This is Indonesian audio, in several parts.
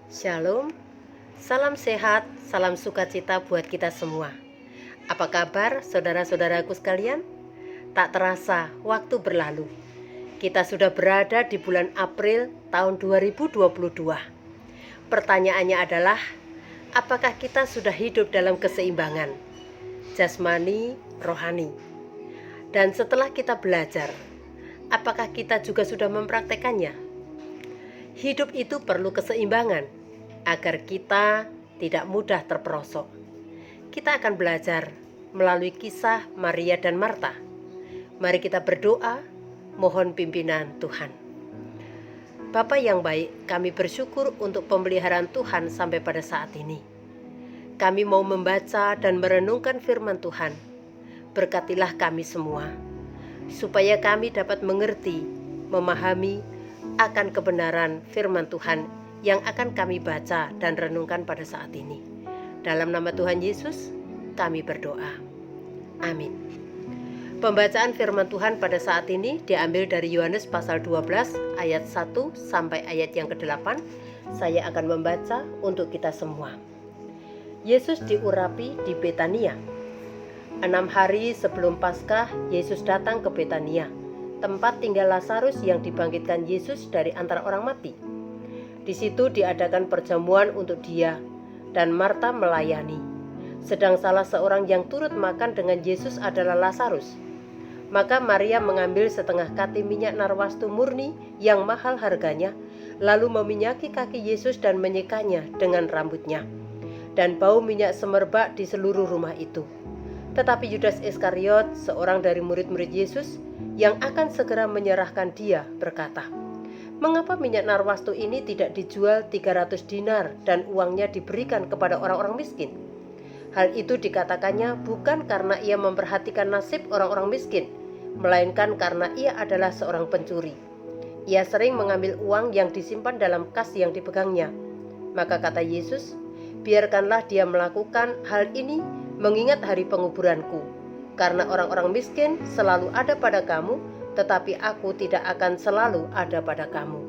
Shalom, salam sehat, salam sukacita buat kita semua. Apa kabar saudara-saudaraku sekalian? Tak terasa waktu berlalu. Kita sudah berada di bulan April tahun 2022. Pertanyaannya adalah, apakah kita sudah hidup dalam keseimbangan jasmani, rohani? Dan setelah kita belajar, apakah kita juga sudah mempraktekannya? Hidup itu perlu keseimbangan agar kita tidak mudah terperosok. Kita akan belajar melalui kisah Maria dan Marta. Mari kita berdoa, mohon pimpinan Tuhan. Bapa yang baik, kami bersyukur untuk pemeliharaan Tuhan sampai pada saat ini. Kami mau membaca dan merenungkan firman Tuhan. Berkatilah kami semua, supaya kami dapat mengerti, memahami akan kebenaran firman Tuhan yang akan kami baca dan renungkan pada saat ini. Dalam nama Tuhan Yesus, kami berdoa. Amin. Pembacaan firman Tuhan pada saat ini diambil dari Yohanes pasal 12 ayat 1 sampai ayat yang ke-8. Saya akan membaca untuk kita semua. Yesus diurapi di Betania. 6 hari sebelum Paskah, Yesus datang ke Betania, tempat tinggal Lazarus yang dibangkitkan Yesus dari antara orang mati. Di situ diadakan perjamuan untuk dia, dan Marta melayani. Sedang salah seorang yang turut makan dengan Yesus adalah Lazarus. Maka Maria mengambil setengah kati minyak narwastu murni yang mahal harganya, lalu meminyaki kaki Yesus dan menyekanya dengan rambutnya. Dan bau minyak semerbak di seluruh rumah itu. Tetapi Yudas Iskariot, seorang dari murid-murid Yesus, yang akan segera menyerahkan dia, berkata, "Mengapa minyak narwastu ini tidak dijual 300 dinar dan uangnya diberikan kepada orang-orang miskin?" Hal itu dikatakannya bukan karena ia memperhatikan nasib orang-orang miskin, melainkan karena ia adalah seorang pencuri. Ia sering mengambil uang yang disimpan dalam kas yang dipegangnya. Maka kata Yesus, "Biarkanlah dia melakukan hal ini mengingat hari penguburanku. Karena orang-orang miskin selalu ada pada kamu, tetapi aku tidak akan selalu ada pada kamu."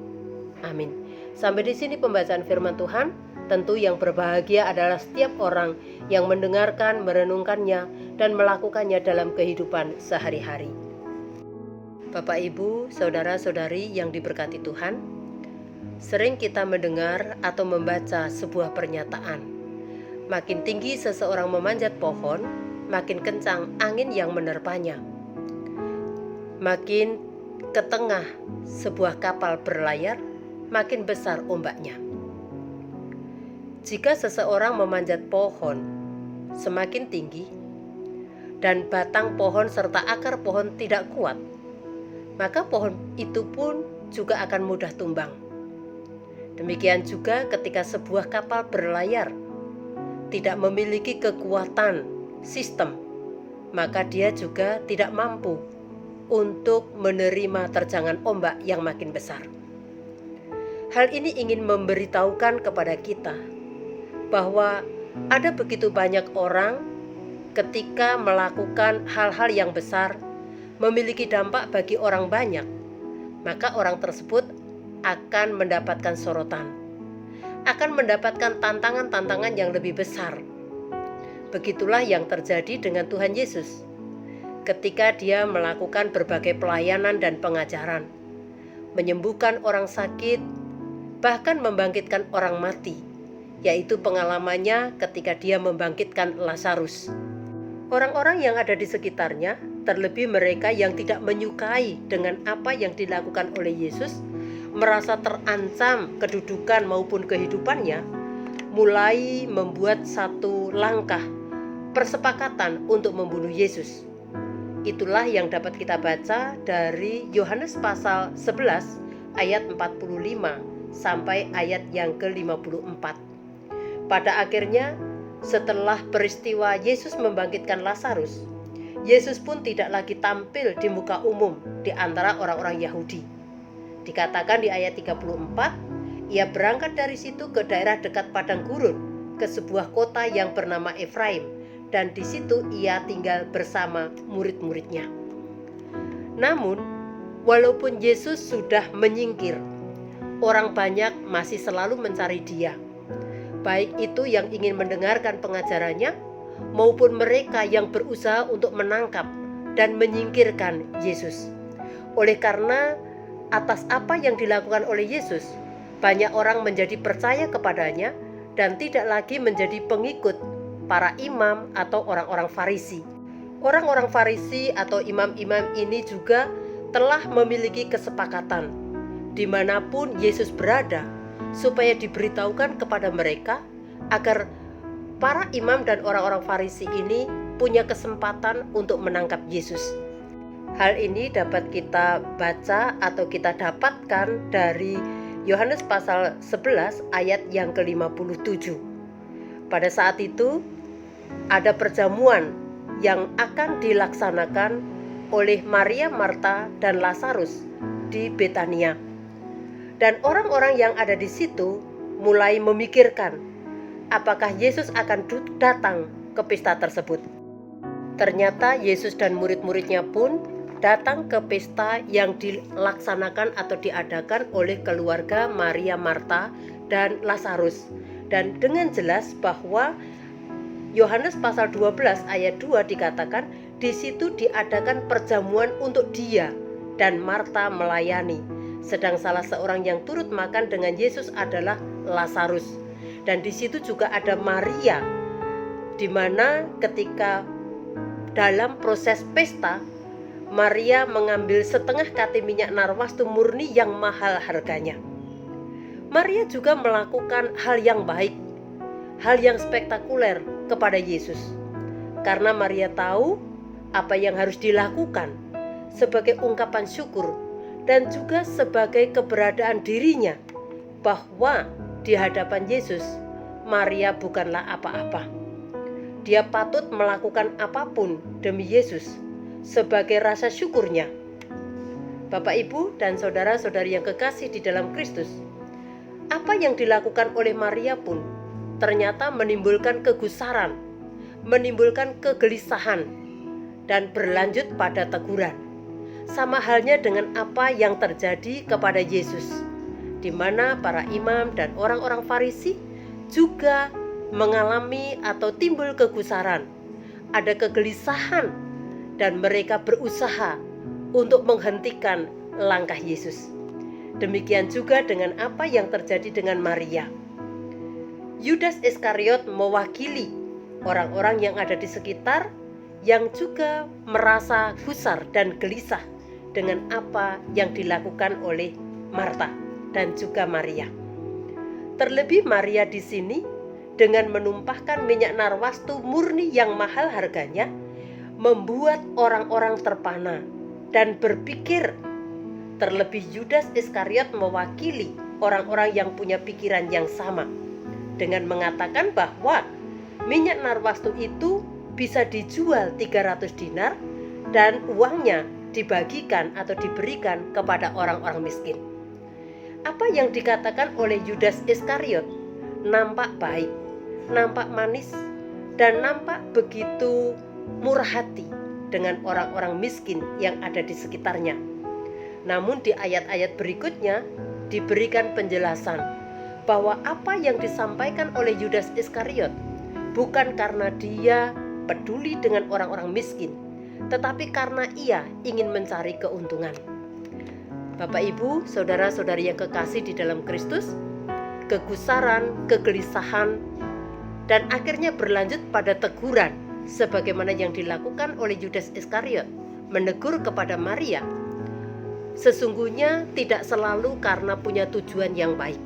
Amin. Sampai di sini pembacaan firman Tuhan. Tentu yang berbahagia adalah setiap orang yang mendengarkan, merenungkannya, dan melakukannya dalam kehidupan sehari-hari. Bapak, Ibu, saudara-saudari yang diberkati Tuhan, sering kita mendengar atau membaca sebuah pernyataan. Makin tinggi seseorang memanjat pohon, makin kencang angin yang menerpanya. Makin ke tengah sebuah kapal berlayar, makin besar ombaknya. Jika seseorang memanjat pohon semakin tinggi dan batang pohon serta akar pohon tidak kuat, maka pohon itu pun juga akan mudah tumbang. Demikian juga ketika sebuah kapal berlayar tidak memiliki kekuatan sistem, maka dia juga tidak mampu untuk menerima terjangan ombak yang makin besar. Hal ini ingin memberitahukan kepada kita bahwa ada begitu banyak orang ketika melakukan hal-hal yang besar, memiliki dampak bagi orang banyak, maka orang tersebut akan mendapatkan sorotan, akan mendapatkan tantangan-tantangan yang lebih besar. Begitulah yang terjadi dengan Tuhan Yesus ketika dia melakukan berbagai pelayanan dan pengajaran, menyembuhkan orang sakit, bahkan membangkitkan orang mati, yaitu pengalamannya ketika dia membangkitkan Lazarus. Orang-orang yang ada di sekitarnya, terlebih mereka yang tidak menyukai dengan apa yang dilakukan oleh Yesus, merasa terancam kedudukan maupun kehidupannya, mulai membuat satu langkah persepakatan untuk membunuh Yesus. Itulah yang dapat kita baca dari Yohanes pasal 11 ayat 45 sampai ayat yang ke-54. Pada akhirnya, setelah peristiwa Yesus membangkitkan Lazarus, Yesus pun tidak lagi tampil di muka umum di antara orang-orang Yahudi. Dikatakan di ayat 34, ia berangkat dari situ ke daerah dekat padang gurun, ke sebuah kota yang bernama Efraim, dan di situ ia tinggal bersama murid-muridnya. Namun, walaupun Yesus sudah menyingkir, orang banyak masih selalu mencari dia baik itu yang ingin mendengarkan pengajarannya maupun mereka yang berusaha untuk menangkap dan menyingkirkan Yesus. Oleh karena atas apa yang dilakukan oleh Yesus, banyak orang menjadi percaya kepadanya dan tidak lagi menjadi pengikut para imam atau orang-orang Farisi. Orang-orang Farisi atau imam-imam ini juga telah memiliki kesepakatan dimanapun Yesus berada, supaya diberitahukan kepada mereka agar para imam dan orang-orang Farisi ini punya kesempatan untuk menangkap Yesus. Hal ini dapat kita baca atau kita dapatkan dari Yohanes pasal 11 ayat yang ke-57. Pada saat itu ada perjamuan yang akan dilaksanakan oleh Maria, Marta, dan Lazarus di Betania. Dan orang-orang yang ada di situ mulai memikirkan apakah Yesus akan datang ke pesta tersebut. Ternyata Yesus dan murid-muridnya pun datang ke pesta yang dilaksanakan atau diadakan oleh keluarga Maria, Marta, dan Lazarus. Dan dengan jelas bahwa Yohanes pasal 12 ayat 2 dikatakan di situ diadakan perjamuan untuk dia dan Marta melayani. Sedang salah seorang yang turut makan dengan Yesus adalah Lazarus. Dan di situ juga ada Maria, di mana ketika dalam proses pesta, Maria mengambil setengah kati minyak narwastu murni yang mahal harganya. Maria juga melakukan hal yang baik, hal yang spektakuler kepada Yesus. Karena Maria tahu apa yang harus dilakukan sebagai ungkapan syukur dan juga sebagai keberadaan dirinya bahwa di hadapan Yesus, Maria bukanlah apa-apa. Dia patut melakukan apapun demi Yesus sebagai rasa syukurnya. Bapak, Ibu, dan saudara-saudari yang kekasih di dalam Kristus, apa yang dilakukan oleh Maria pun ternyata menimbulkan kegusaran, menimbulkan kegelisahan, dan berlanjut pada teguran. Sama halnya dengan apa yang terjadi kepada Yesus, di mana para imam dan orang-orang Farisi juga mengalami atau timbul kegusaran, ada kegelisahan, dan mereka berusaha untuk menghentikan langkah Yesus. Demikian juga dengan apa yang terjadi dengan Maria. Yudas Iskariot mewakili orang-orang yang ada di sekitar yang juga merasa gusar dan gelisah dengan apa yang dilakukan oleh Marta dan juga Maria. Terlebih Maria di sini dengan menumpahkan minyak narwastu murni yang mahal harganya membuat orang-orang terpana dan berpikir. Terlebih Yudas Iskariot mewakili orang-orang yang punya pikiran yang sama dengan mengatakan bahwa minyak narwastu itu bisa dijual 300 dinar dan uangnya dibagikan atau diberikan kepada orang-orang miskin. Apa yang dikatakan oleh Yudas Iskariot nampak baik, nampak manis, dan nampak begitu murah hati dengan orang-orang miskin yang ada di sekitarnya. Namun di ayat-ayat berikutnya diberikan penjelasan bahwa apa yang disampaikan oleh Yudas Iskariot bukan karena dia peduli dengan orang-orang miskin, tetapi karena ia ingin mencari keuntungan. Bapak, Ibu, saudara-saudari yang kekasih di dalam Kristus, kegusaran, kegelisahan, dan akhirnya berlanjut pada teguran sebagaimana yang dilakukan oleh Yudas Iskariot menegur kepada Maria, sesungguhnya tidak selalu karena punya tujuan yang baik,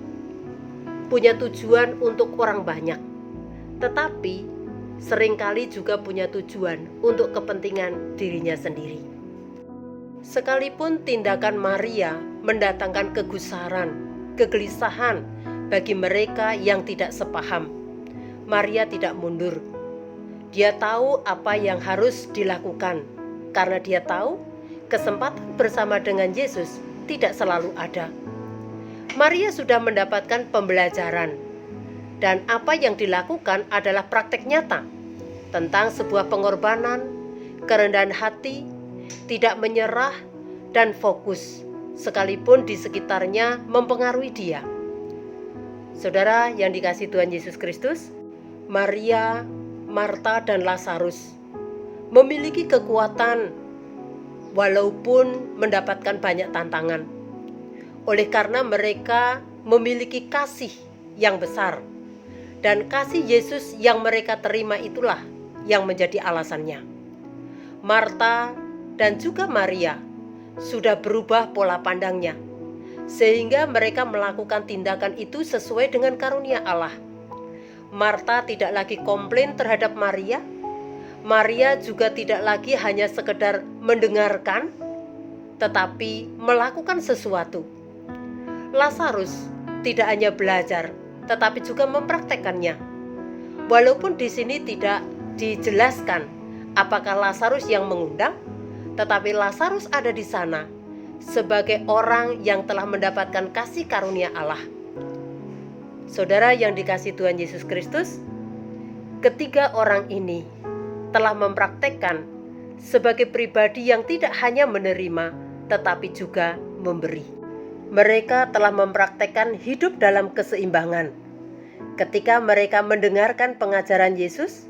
punya tujuan untuk orang banyak, tetapi seringkali juga punya tujuan untuk kepentingan dirinya sendiri. Sekalipun tindakan Maria mendatangkan kegusaran, kegelisahan bagi mereka yang tidak sepaham, Maria tidak mundur. Dia tahu apa yang harus dilakukan, karena dia tahu kesempatan bersama dengan Yesus tidak selalu ada. Maria sudah mendapatkan pembelajaran, dan apa yang dilakukan adalah praktek nyata tentang sebuah pengorbanan, kerendahan hati, tidak menyerah, dan fokus, sekalipun di sekitarnya mempengaruhi dia. Saudara yang dikasihi Tuhan Yesus Kristus, Maria, Marta, dan Lazarus memiliki kekuatan walaupun mendapatkan banyak tantangan. Oleh karena mereka memiliki kasih yang besar, dan kasih Yesus yang mereka terima itulah yang menjadi alasannya. Marta dan juga Maria sudah berubah pola pandangnya, sehingga mereka melakukan tindakan itu sesuai dengan karunia Allah. Marta tidak lagi komplain terhadap Maria. Maria juga tidak lagi hanya sekedar mendengarkan, tetapi melakukan sesuatu. Lazarus tidak hanya belajar, tetapi juga mempraktekkannya. Walaupun di sini tidak dijelaskan apakah Lazarus yang mengundang, tetapi Lazarus ada di sana sebagai orang yang telah mendapatkan kasih karunia Allah. Saudara yang dikasihi Tuhan Yesus Kristus, ketiga orang ini telah mempraktekkan sebagai pribadi yang tidak hanya menerima, tetapi juga memberi. Mereka telah mempraktekkan hidup dalam keseimbangan. Ketika mereka mendengarkan pengajaran Yesus,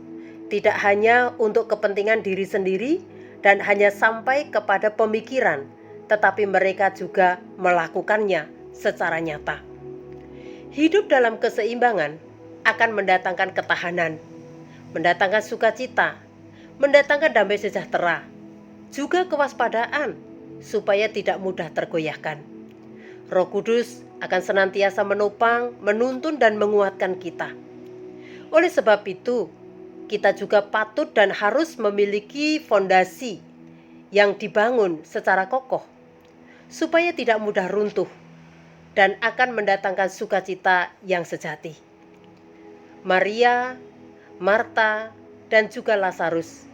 tidak hanya untuk kepentingan diri sendiri dan hanya sampai kepada pemikiran, tetapi mereka juga melakukannya secara nyata. Hidup dalam keseimbangan akan mendatangkan ketahanan, mendatangkan sukacita, mendatangkan damai sejahtera, juga kewaspadaan, supaya tidak mudah tergoyahkan. Roh Kudus akan senantiasa menopang, menuntun, dan menguatkan kita. Oleh sebab itu, kita juga patut dan harus memiliki fondasi yang dibangun secara kokoh, supaya tidak mudah runtuh dan akan mendatangkan sukacita yang sejati. Maria, Marta, dan juga Lazarus,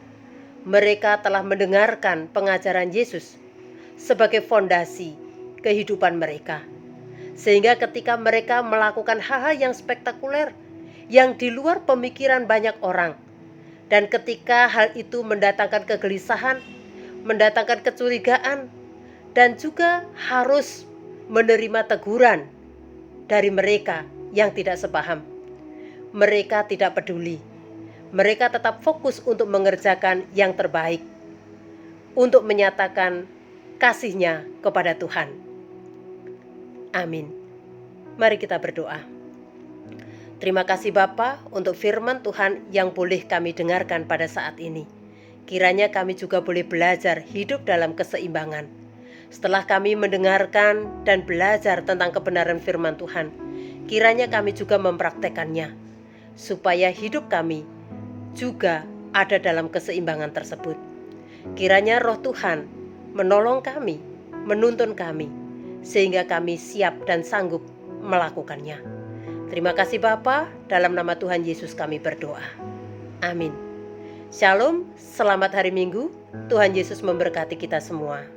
mereka telah mendengarkan pengajaran Yesus sebagai fondasi kehidupan mereka, sehingga ketika mereka melakukan hal-hal yang spektakuler yang di luar pemikiran banyak orang, dan ketika hal itu mendatangkan kegelisahan, mendatangkan kecurigaan, dan juga harus menerima teguran dari mereka yang tidak sepaham, mereka tidak peduli. Mereka tetap fokus untuk mengerjakan yang terbaik, untuk menyatakan kasih-Nya kepada Tuhan. Amin. Mari kita berdoa. Terima kasih Bapa untuk firman Tuhan yang boleh kami dengarkan pada saat ini. Kiranya kami juga boleh belajar hidup dalam keseimbangan. Setelah kami mendengarkan dan belajar tentang kebenaran firman Tuhan, kiranya kami juga mempraktekannya, supaya hidup kami juga ada dalam keseimbangan tersebut. Kiranya Roh Tuhan menolong kami, menuntun kami, sehingga kami siap dan sanggup melakukannya. Terima kasih Bapa, dalam nama Tuhan Yesus kami berdoa. Amin. Shalom, selamat hari Minggu. Tuhan Yesus memberkati kita semua.